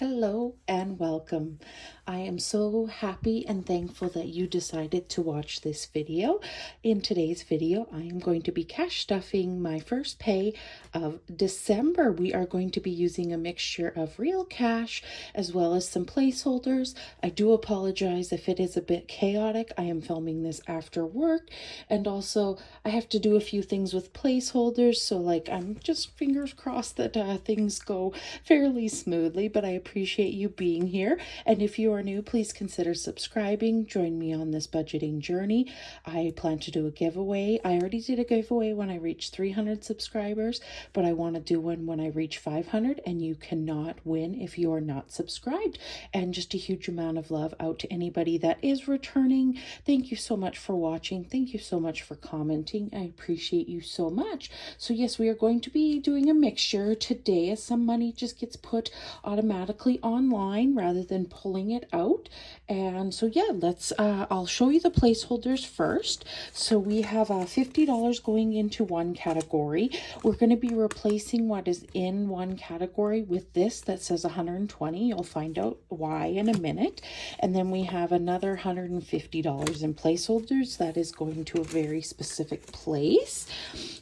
Hello and welcome. I am so happy and thankful that you decided to watch this video. In today's video, I am going to be cash stuffing my first pay of December. We are going to be using a mixture of real cash as well as some placeholders. I do apologize if it is a bit chaotic. I am filming this after work, and also I have to do a few things with placeholders, so I'm just fingers crossed that things go fairly smoothly, but I appreciate you being here. And if you are new, please consider subscribing. Join me on this budgeting journey. I plan to do a giveaway. I already did a giveaway when I reached 300 subscribers, but I want to do one when I reach 500, and you cannot win if you are not subscribed. And just a huge amount of love out to anybody that is returning. Thank you so much for watching. Thank you so much for commenting. I appreciate you so much. So yes, we are going to be doing a mixture today, as some money just gets put automatically online rather than pulling it out. And so yeah, I'll show you the placeholders first. So we have $50 going into one category. We're going to be replacing what is in one category with this that says 120. You'll find out why in a minute. And then we have another $150 in placeholders that is going to a very specific place.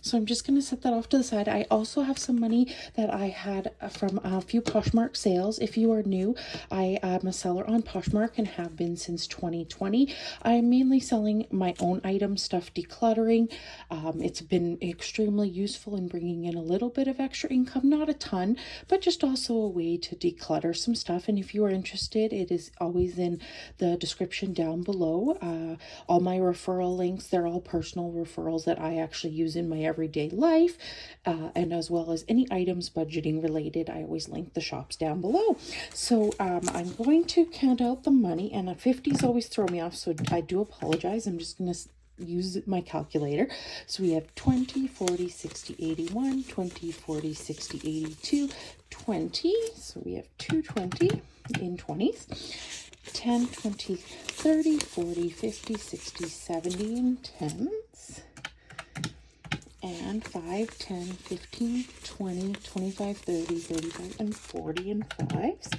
So I'm just going to set that off to the side. I also have some money that I had from a few Poshmark sales. If you are new, I am a seller on Poshmark and have been since 2020. I'm mainly selling my own items, stuff decluttering. It's been extremely useful in bringing in a little bit of extra income, not a ton, but just also a way to declutter some stuff. And if you are interested, it is always in the description down below. All my referral links, they're all personal referrals that I actually use in my everyday life, and as well as any items budgeting related. I always link the shops down below. So I'm going to count out the money, and 50s always throw me off, so I do apologize. I'm just going to use my calculator. So we have 20, 40, 60, 81, 20, 40, 60, 82, 20. So we have 220 in 20s. 10, 20, 30, 40, 50, 60, 70 in 10s. And 5, 10, 15, 20, 25, 30, 35, and 40 in 5s.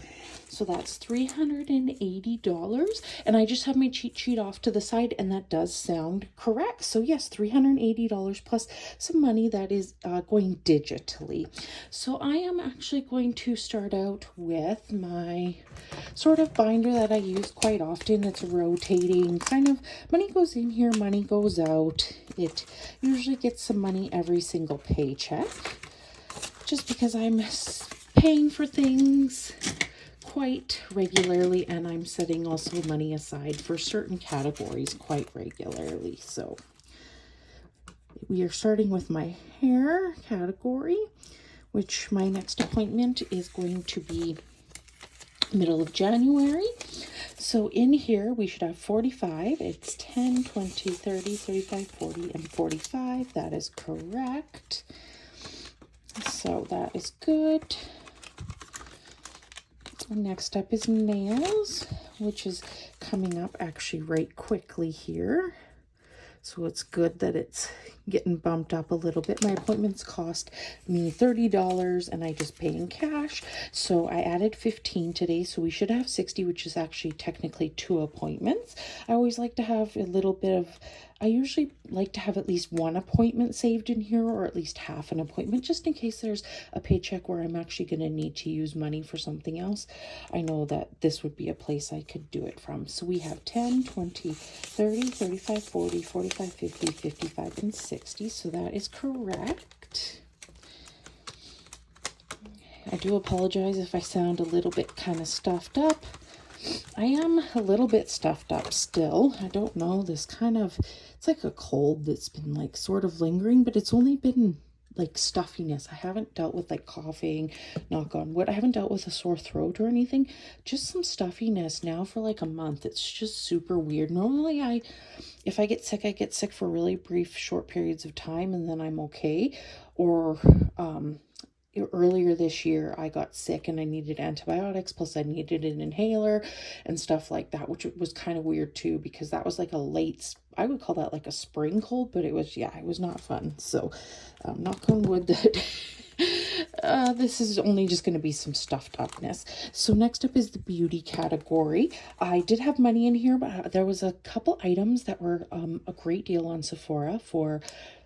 So that's $380. And I just have my cheat sheet off to the side, and that does sound correct. So yes, $380 plus some money that is going digitally. So I am actually going to start out with my sort of binder that I use quite often. It's rotating, kind of money goes in here, money goes out. It usually gets some money every single paycheck, just because I'm paying for things quite regularly, and I'm setting also money aside for certain categories quite regularly. So we are starting with my hair category, which my next appointment is going to be middle of January. So in here we should have 45. It's 10, 20, 30, 35, 40, and 45. That is correct. So that is good. Next up is nails, which is coming up actually right quickly here. So it's good that it's getting bumped up a little bit. My appointments cost me $30, and I just pay in cash. So I added 15 today, so we should have 60, which is actually technically 2 appointments. I always like to have a little bit of, I usually like to have at least 1 appointment saved in here, or at least half an appointment, just in case there's a paycheck where I'm actually going to need to use money for something else. I know that this would be a place I could do it from. So we have 10, 20, 30, 35, 40, 45, 50, 55, and 60. So that is correct. I do apologize if I sound a little bit kind of stuffed up. I am a little bit stuffed up still. I don't know, this kind of, it's like a cold that's been sort of lingering, but it's only been stuffiness. I haven't dealt with coughing, knock on wood. I haven't dealt with a sore throat or anything, just some stuffiness now for a month. It's just super weird. Normally if I get sick for really brief short periods of time, and then I'm okay. Or earlier this year I got sick and I needed antibiotics, plus I needed an inhaler and stuff like that, which was kind of weird too, because that was a late, I would call that a spring cold, but it was not fun. So knock on wood that This is only just going to be some stuffed upness. So next up is the beauty category. I did have money in here, but there was a couple items that were a great deal on Sephora for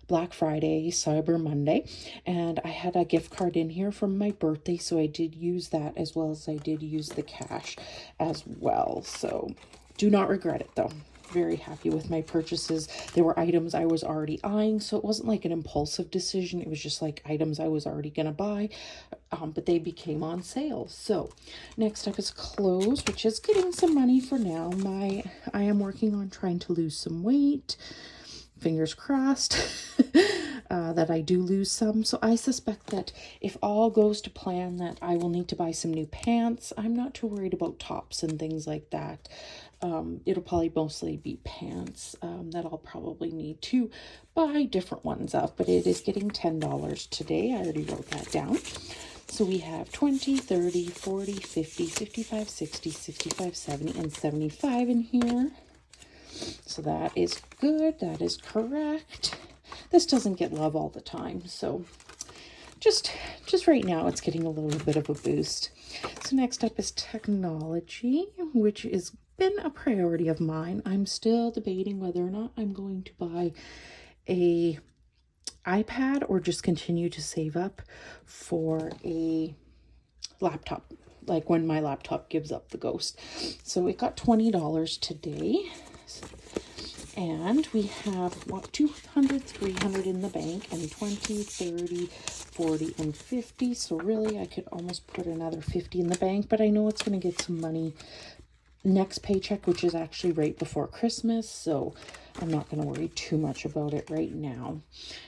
Black Friday, Cyber Monday, and I had a gift card in here from my birthday, so I did use that as well as I did use the cash as well. So do not regret it though. Very happy with my purchases. There were items I was already eyeing, so it wasn't like an impulsive decision. It was just like items I was already gonna buy, but they became on sale. So next up is clothes, which is getting some money for now. I am working on trying to lose some weight. Fingers crossed that I do lose some. So I suspect that if all goes to plan, that I will need to buy some new pants. I'm not too worried about tops and things like that. It'll probably mostly be pants that I'll probably need to buy different ones of, but it is getting $10 today. I already wrote that down. So we have 20, 30, 40, 50, 55, 60, 65, 70, and 75 in here. So that is good. That is correct. This doesn't get love all the time. So just right now it's getting a little bit of a boost. So next up is technology, which has been a priority of mine. I'm still debating whether or not I'm going to buy a iPad or just continue to save up for a laptop, like when my laptop gives up the ghost. So it got $20 today. And we have what, 200, 300 in the bank, and 20, 30, 40, and 50. So really I could almost put another 50 in the bank, but I know it's going to get some money next paycheck, which is actually right before Christmas. So I'm not going to worry too much about it right now.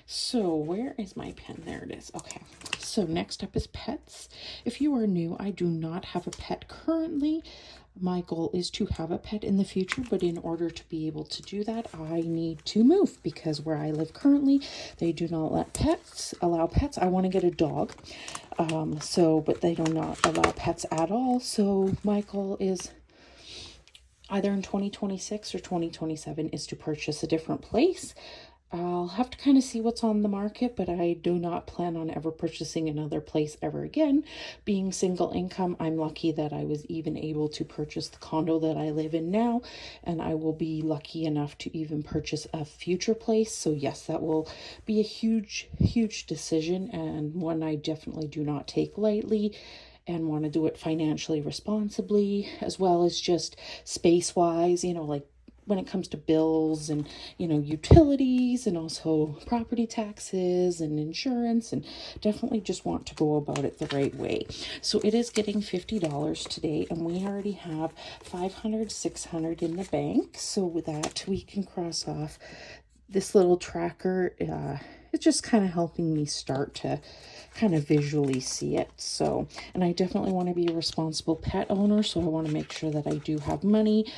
So where is my pen? There it is. Okay. So next up is pets. If you are new, I do not have a pet currently. My goal is to have a pet in the future, but in order to be able to do that, I need to move because where I live currently, they do not allow pets. I want to get a dog. But they do not allow pets at all. So my goal is either in 2026 or 2027 is to purchase a different place. I'll have to kind of see what's on the market, but I do not plan on ever purchasing another place ever again. Being single income, I'm lucky that I was even able to purchase the condo that I live in now, and I will be lucky enough to even purchase a future place. So yes, that will be a huge, huge decision, and one I definitely do not take lightly and want to do it financially responsibly, as well as just space-wise, like when it comes to bills and, utilities and also property taxes and insurance, and definitely just want to go about it the right way. So it is getting $50 today, and we already have 500, 600 in the bank. So with that, we can cross off this little tracker. It's just kind of helping me start to kind of visually see it. So, and I definitely want to be a responsible pet owner, so I want to make sure that I do have money.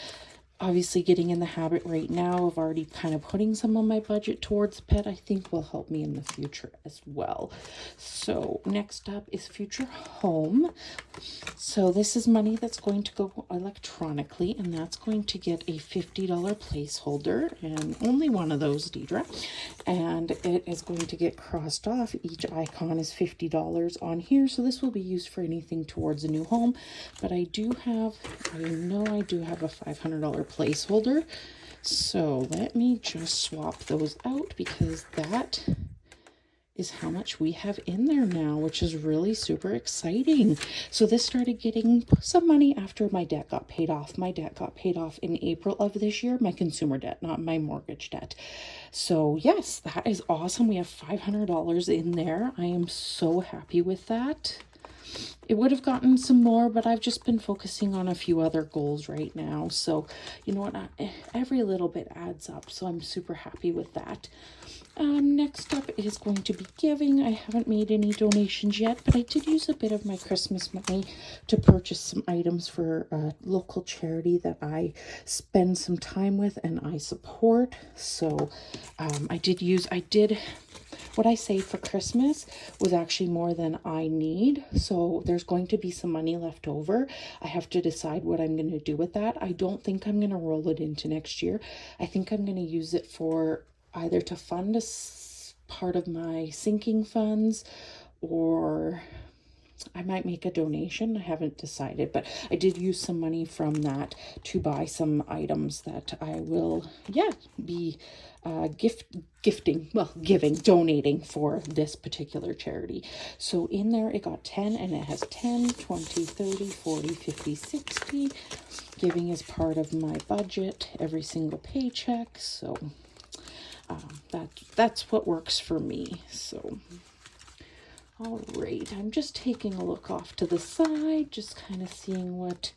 Obviously, getting in the habit right now of already kind of putting some of my budget towards pet, I think will help me in the future as well. So next up is future home. So this is money that's going to go electronically, and that's going to get a $50 placeholder, and only one of those, Deidre. And it is going to get crossed off. Each icon is $50 on here, so this will be used for anything towards a new home. But I know I do have a $500 placeholder. So let me just swap those out, because that is how much we have in there now, which is really super exciting. So this started getting some money after my debt got paid off. My debt got paid off in April of this year, my consumer debt, not my mortgage debt. So yes, that is awesome. We have $500 in there. I am so happy with that. It would have gotten some more, but I've just been focusing on a few other goals right now. So, you know what? Every little bit adds up. So I'm super happy with that. Next up is going to be giving. I haven't made any donations yet, but I did use a bit of my Christmas money to purchase some items for a local charity that I spend some time with and I support. So what I saved for Christmas was actually more than I need. So there's going to be some money left over. I have to decide what I'm going to do with that. I don't think I'm going to roll it into next year. I think I'm going to use it for either to fund part of my sinking funds, or I might make a donation. I haven't decided, but I did use some money from that to buy some items that I will, be donating for this particular charity. So in there, it got 10, and it has 10, 20, 30, 40, 50, 60. Giving is part of my budget, every single paycheck. So that's what works for me. So all right, I'm just taking a look off to the side, just kind of seeing what,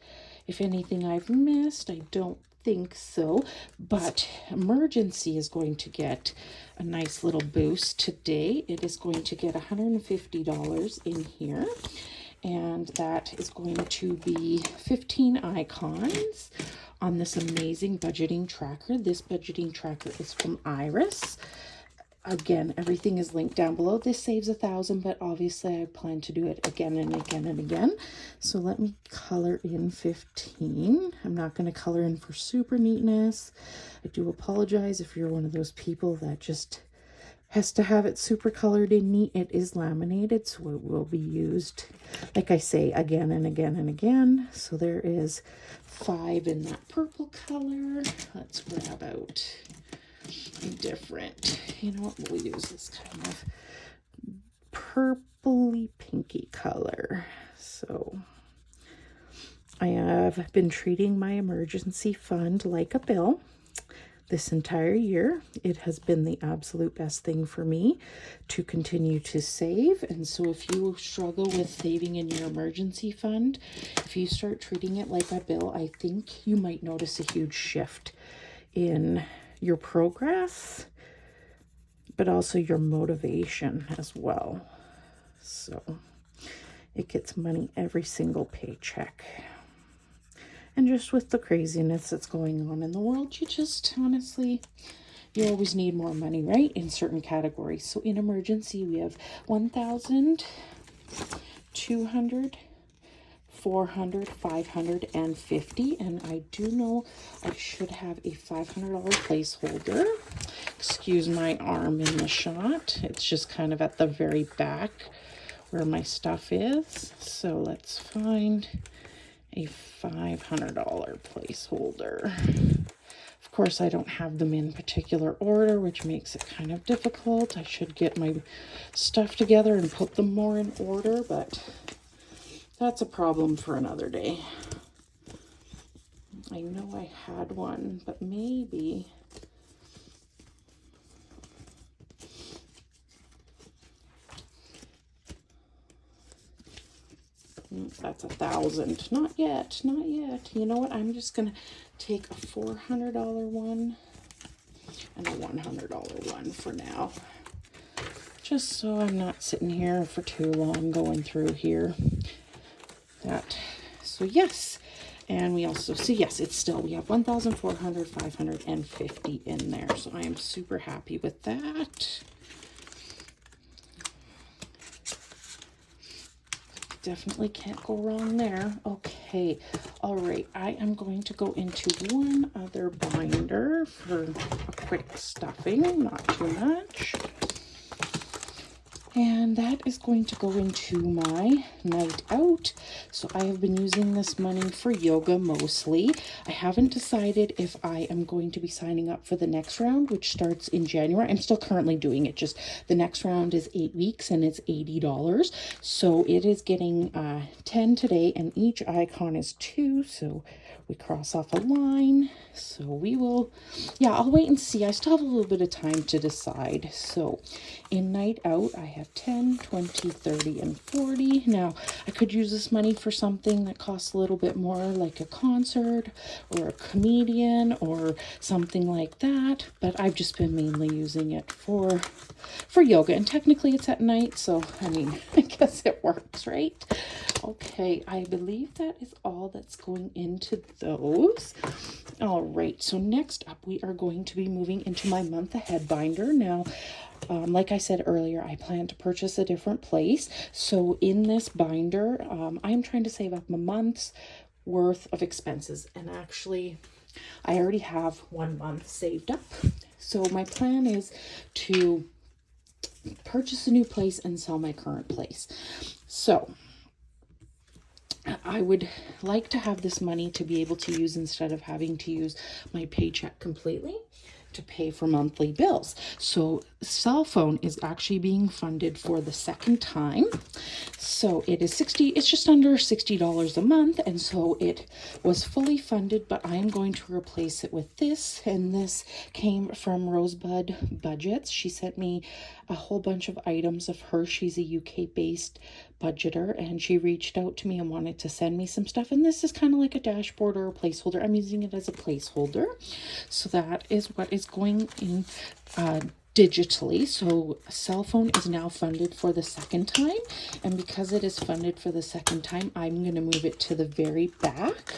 if anything, I've missed. I don't think so, but emergency is going to get a nice little boost today. It is going to get $150 in here, and that is going to be 15 icons on this amazing budgeting tracker. This budgeting tracker is from Iris. Again, everything is linked down below. This saves $1,000, but obviously I plan to do it again and again and again. So let me color in 15. I'm not going to color in for super neatness. I do apologize if you're one of those people that just has to have it super colored in neat. It is laminated, so it will be used, like I say, again and again and again. So there is 5 in that purple color. Let's grab out different, you know what, we'll use this kind of purpley pinky color. So I have been treating my emergency fund like a bill this entire year. It has been the absolute best thing for me to continue to save. And so if you struggle with saving in your emergency fund, if you start treating it like a bill, I think you might notice a huge shift in your progress, but also your motivation as well. So it gets money every single paycheck. And just with the craziness that's going on in the world, you just honestly, you always need more money, right? In certain categories. So in emergency, we have 1,000, 200, 400, 550, and I do know I should have a $500 placeholder. Excuse my arm in the shot. It's just kind of at the very back where my stuff is. So let's find a $500 placeholder. Of course, I don't have them in particular order, which makes it kind of difficult. I should get my stuff together and put them more in order, but that's a problem for another day. I know I had one, but maybe that's 1,000. Not yet, not yet. You know what? I'm just gonna take a $400 one and a $100 one for now, just so I'm not sitting here for too long going through here. So yes, and we also, so yes, it's still, we have 1,400, 550 in there. So I am super happy with that. Definitely can't go wrong there. Okay, all right, I am going to go into one other binder for a quick stuffing, not too much. And that is going to go into my night out. So I have been using this money for yoga mostly. I haven't decided if I am going to be signing up for the next round, which starts in January. I'm still currently doing it. Just the next round is 8 weeks and it's $80. So it is getting 10 today, and each icon is 2. So we cross off a line. So we will, I'll wait and see. I still have a little bit of time to decide. So in night out, I have 10, 20, 30, and 40. Now, I could use this money for something that costs a little bit more, like a concert or a comedian or something like that. But I've just been mainly using it for yoga. And technically it's at night, so I mean, I guess it works, right? Okay, I believe that is all that's going into those. All right, so next up we are going to be moving into my month ahead binder. Now, like I said earlier, I plan to purchase a different place. So in this binder, I'm trying to save up a month's worth of expenses. And actually, I already have 1 month saved up. So my plan is to purchase a new place and sell my current place. So I would like to have this money to be able to use instead of having to use my paycheck completely to pay for monthly bills. So cell phone is actually being funded for the second time. So it's just under $60 a month, and so it was fully funded, but I am going to replace it with this, and this came from Rosebud Budgets. She sent me a whole bunch of items of hers. She's a UK based budgeter, and she reached out to me and wanted to send me some stuff, and this is kind of like a dashboard or a placeholder. I'm using it as a placeholder. So that is what is going in digitally. So cell phone is now funded for the second time, and because it is funded for the second time, I'm going to move it to the very back.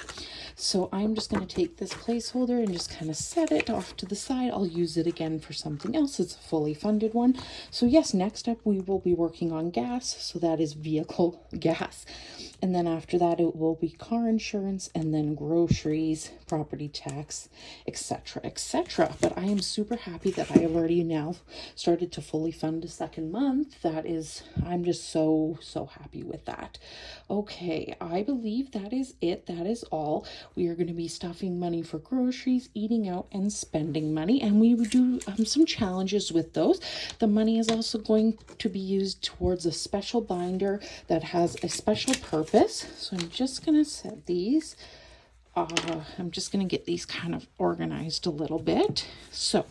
So I'm just going to take this placeholder and just kind of set it off to the side. I'll use it again for something else. It's a fully funded one. So yes, next up we will be working on gas. So that is vehicle gas. And then after that, it will be car insurance, and then groceries, property tax, etc., etc. But I am super happy that I have already now started to fully fund a second month. I'm just so happy with that. Okay, I believe that is it. That is all. We are going to be stuffing money for groceries, eating out, and spending money. And we would do some challenges with those. The money is also going to be used towards a special binder that has a special purpose. So I'm just going to set these. I'm just going to get these kind of organized a little bit. So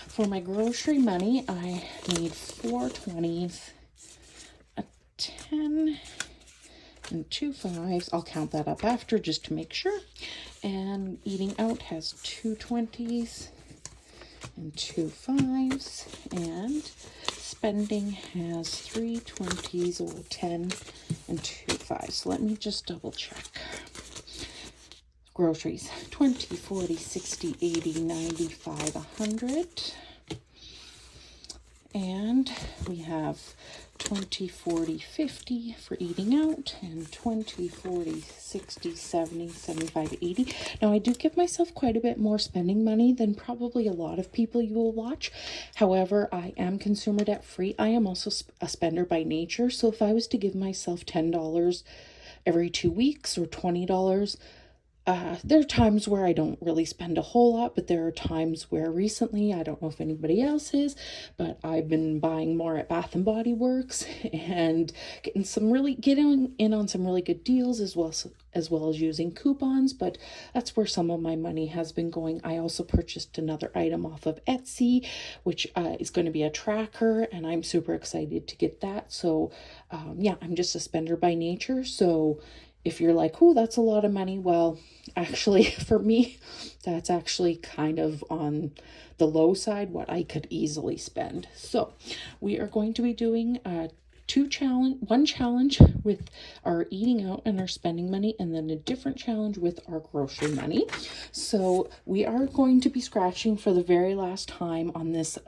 for my grocery money, I need 4 20s, a 10, and 2 5s. I'll count that up after just to make sure. And eating out has 2 20s and 2 5s. And spending has 3 20s or 10 and 2 5s. So let me just double check. Groceries 20, 40, 60, 80, 95, 100. And we have 20, 40, 50 for eating out, and 20, 40, 60, 70, 75, 80. Now, I do give myself quite a bit more spending money than probably a lot of people you will watch. However, I am consumer debt free. I am also a spender by nature. So if I was to give myself $10 every 2 weeks or $20, there are times where I don't really spend a whole lot, but there are times where recently, I don't know if anybody else is, but I've been buying more at Bath and Body Works and getting in on some really good deals as well as using coupons, but that's where some of my money has been going. I also purchased another item off of Etsy, which is going to be a tracker, and I'm super excited to get that. So yeah, I'm just a spender by nature. So if you're like, oh, that's a lot of money, well, actually, for me, that's actually kind of on the low side, what I could easily spend. So we are going to be doing one challenge with our eating out and our spending money, and then a different challenge with our grocery money. So we are going to be scratching for the very last time on this.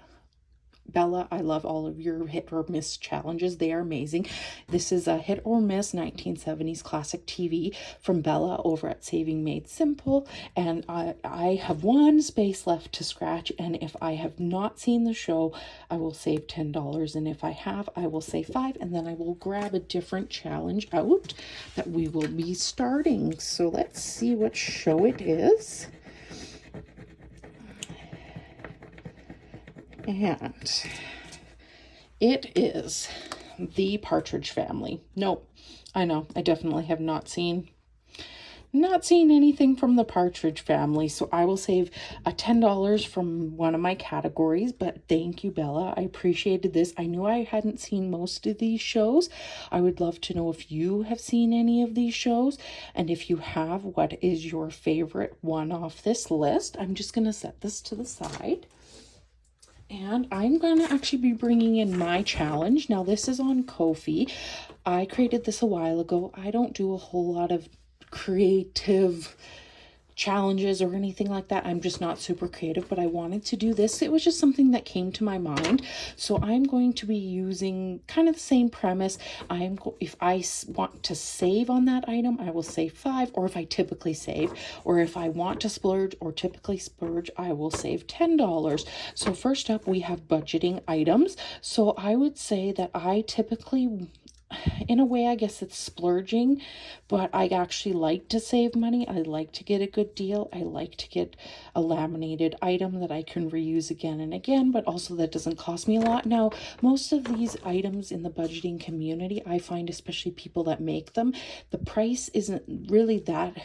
Bella, I love all of your hit or miss challenges. They are amazing. This is a hit or miss 1970s classic TV from Bella over at Saving Made Simple. And I have 1 space left to scratch. And if I have not seen the show, I will save $10. And if I have, I will save $5. And then I will grab a different challenge out that we will be starting. So let's see what show it is. And it is The Partridge Family. Nope, I know, I definitely have not seen anything from The Partridge Family, so I will save a $10 from one of my categories. But thank you, Bella, I appreciated this. I knew I hadn't seen most of these shows. I would love to know if you have seen any of these shows, and if you have, what is your favorite one off this list? I'm just going to set this to the side. And I'm going to actually be bringing in my challenge. Now, this is on Ko-fi. I created this a while ago. I don't do a whole lot of creative challenges or anything like that. I'm just not super creative, but I wanted to do this. It was just something that came to my mind. So I'm going to be using kind of the same premise. If I want to save on that item, I will save 5, or if I typically save, or if I want to splurge or typically splurge, I will save $10. So first up, we have budgeting items. So I would say that I typically, in a way, I guess it's splurging, but I actually like to save money. I like to get a good deal. I like to get a laminated item that I can reuse again and again, but also that doesn't cost me a lot. Now, most of these items in the budgeting community, I find, especially people that make them, the price isn't really that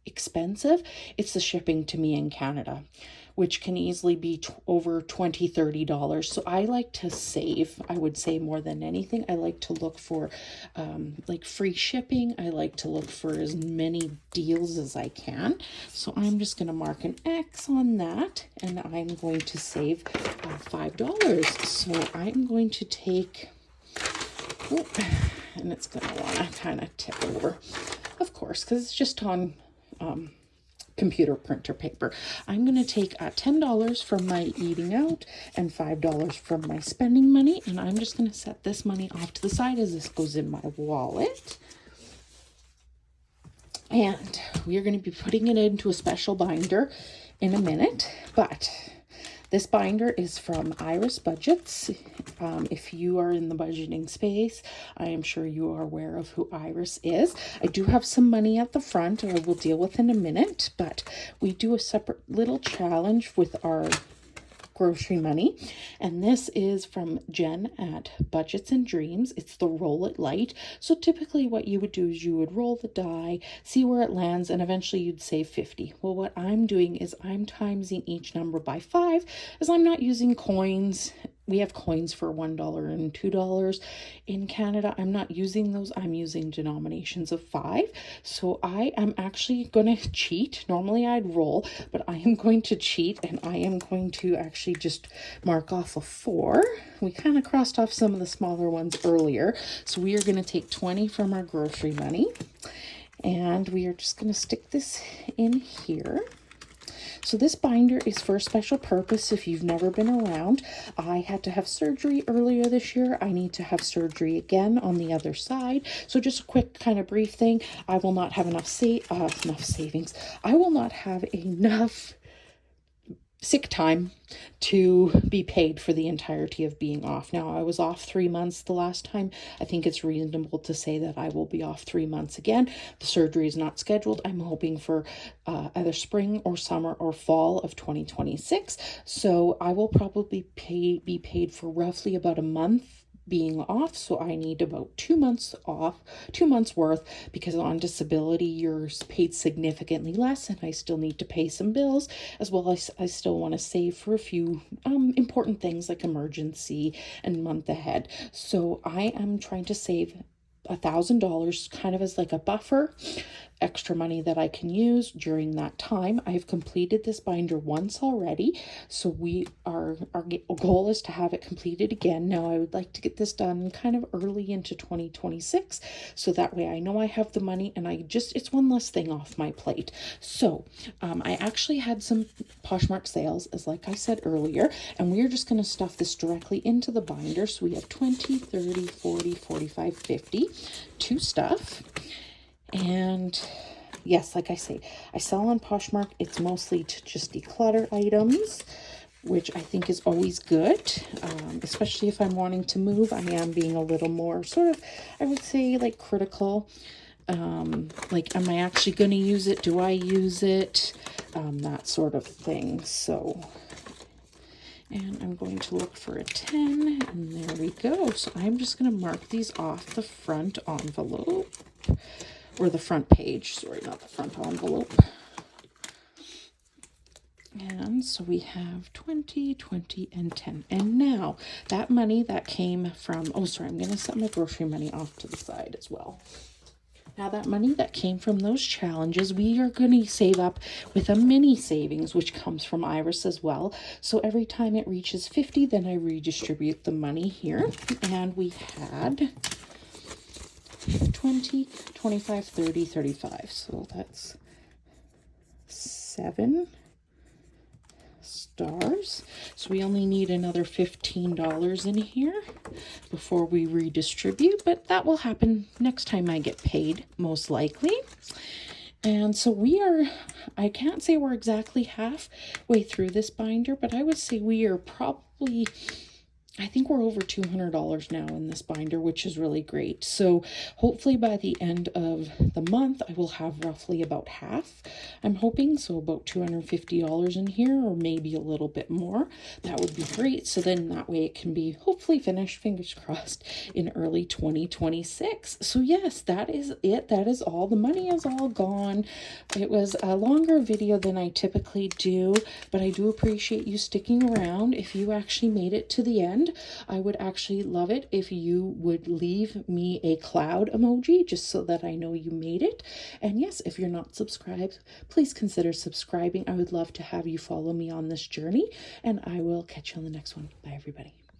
expensive. It's the shipping to me in Canada, which can easily be over $20, $30. So I like to save, I would say, more than anything. I like to look for like free shipping. I like to look for as many deals as I can. So I'm just going to mark an X on that, and I'm going to save $5. So I'm going to take, and it's going to want to kind of tip over, of course, because it's just on computer printer paper. I'm going to take $10 from my eating out and $5 from my spending money, and I'm just going to set this money off to the side as this goes in my wallet. And we're going to be putting it into a special binder in a minute, but this binder is from Iris Budgets. If you are in the budgeting space, I am sure you are aware of who Iris is. I do have some money at the front I will deal with in a minute, but we do a separate little challenge with our grocery money, and this is from Jen at Budgets and Dreams. It's the Roll It Light. So typically what you would do is you would roll the die, see where it lands, and eventually you'd save 50. Well, what I'm doing is I'm timesing each number by 5, as I'm not using coins. We have coins for $1 and $2 in Canada. I'm not using those. I'm using denominations of 5. So I am actually going to cheat. Normally I'd roll, but I am going to cheat, and I am going to actually just mark off a 4. We kind of crossed off some of the smaller ones earlier. So we are going to take 20 from our grocery money, and we are just going to stick this in here. So this binder is for a special purpose. If you've never been around, I had to have surgery earlier this year. I need to have surgery again on the other side. So just a quick kind of brief thing. I will not have enough savings. I will not have enough sick time to be paid for the entirety of being off. Now, I was off 3 months the last time. I think it's reasonable to say that I will be off 3 months again. The surgery is not scheduled. I'm hoping for either spring or summer or fall of 2026. So I will probably be paid for roughly about a month being off. So I need about 2 months off, 2 months worth, because on disability you're paid significantly less, and I still need to pay some bills, as well as I still want to save for a few important things like emergency and month ahead. So I am trying to save $1,000 kind of as like a buffer, extra money that I can use during that time. I've completed this binder once already, so our goal is to have it completed again. Now I would like to get this done kind of early into 2026, so that way I know I have the money, and it's one less thing off my plate. So I actually had some Poshmark sales, as like I said earlier, and we're just going to stuff this directly into the binder. So we have 20, 30, 40, 45, 50 to stuff. And yes, like I say, I sell on Poshmark. It's mostly to just declutter items, which I think is always good, especially if I'm wanting to move. I am being a little more sort of, I would say, like critical. Like, am I actually going to use it? Do I use it? That sort of thing. So, and I'm going to look for a 10, and there we go. So I'm just going to mark these off the front envelope. Or the front page, sorry, not the front envelope. And so we have 20, 20, and 10. And now that money that came from, I'm going to set my grocery money off to the side as well. Now that money that came from those challenges, we are going to save up with a mini savings, which comes from Iris as well. So every time it reaches 50, then I redistribute the money here. And we had 20, 25, 30, 35. So that's 7 stars. So we only need another $15 in here before we redistribute, but that will happen next time I get paid, most likely. And so we are, I can't say we're exactly halfway through this binder, but I would say we are probably, I think we're over $200 now in this binder, which is really great. So hopefully by the end of the month, I will have roughly about half, I'm hoping. So about $250 in here, or maybe a little bit more. That would be great. So then that way it can be hopefully finished, fingers crossed, in early 2026. So yes, that is it. That is all. The money is all gone. It was a longer video than I typically do, but I do appreciate you sticking around. If you actually made it to the end, I would actually love it if you would leave me a cloud emoji just so that I know you made it. And yes, if you're not subscribed, please consider subscribing. I would love to have you follow me on this journey, and I will catch you on the next one. Bye, everybody.